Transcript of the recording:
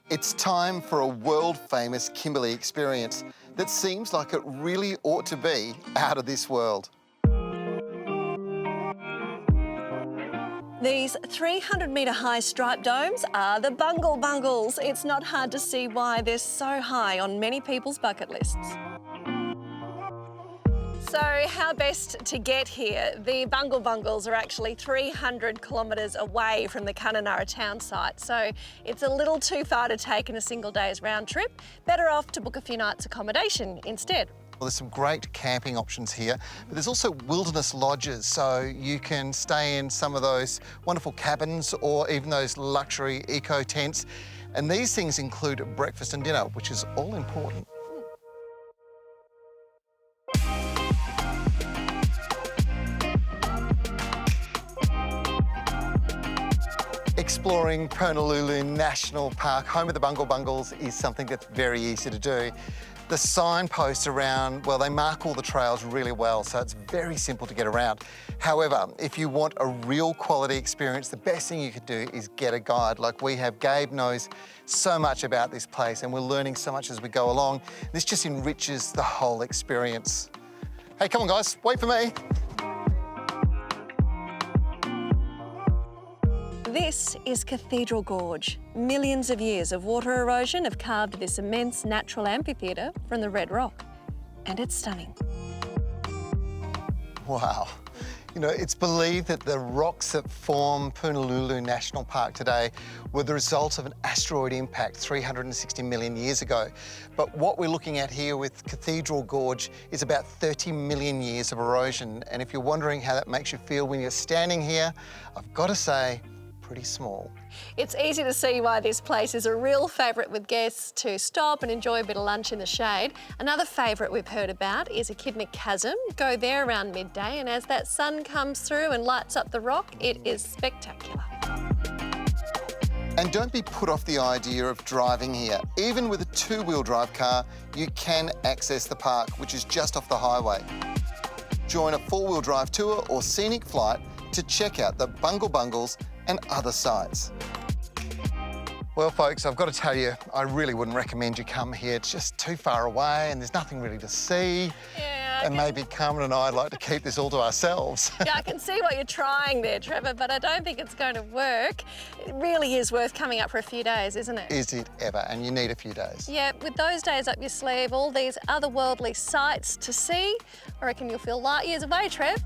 It's time for a world-famous Kimberley experience that seems like it really ought to be out of this world. These 300-metre high striped domes are the Bungle Bungles. It's not hard to see why they're so high on many people's bucket lists. So how best to get here? The Bungle Bungles are actually 300 kilometres away from the Kununurra town site, so it's a little too far to take in a single day's round trip. Better off to book a few nights accommodation instead. Well, there's some great camping options here, but there's also wilderness lodges, so you can stay in some of those wonderful cabins or even those luxury eco tents. And these things include breakfast and dinner, which is all important. Exploring Purnululu National Park, home of the Bungle Bungles, is something that's very easy to do. The signposts around, well, they mark all the trails really well, so it's very simple to get around. However, if you want a real quality experience, the best thing you could do is get a guide like we have. Gabe knows so much about this place and we're learning so much as we go along. This just enriches the whole experience. Hey, come on guys, wait for me. This is Cathedral Gorge. Millions of years of water erosion have carved this immense natural amphitheatre from the red rock. And it's stunning. Wow. You know, it's believed that the rocks that form Purnululu National Park today were the result of an asteroid impact 360 million years ago. But what we're looking at here with Cathedral Gorge is about 30 million years of erosion. And if you're wondering how that makes you feel when you're standing here, I've got to say, pretty small. It's easy to see why this place is a real favourite with guests to stop and enjoy a bit of lunch in the shade. Another favourite we've heard about is Echidnic Chasm. Go there around midday and as that sun comes through and lights up the rock, it is spectacular. And don't be put off the idea of driving here. Even with a two-wheel drive car, you can access the park, which is just off the highway. Join a four-wheel drive tour or scenic flight to check out the Bungle Bungles and other sites. Well, folks, I've got to tell you, I really wouldn't recommend you come here. It's just too far away and there's nothing really to see. Yeah, and maybe Carmen and I'd like to keep this all to ourselves. Yeah, I can see what you're trying there, Trevor, but I don't think it's going to work. It really is worth coming up for a few days, isn't it? Is it ever? And you need a few days. Yeah, with those days up your sleeve, all these otherworldly sights to see, I reckon you'll feel light years away, Trev.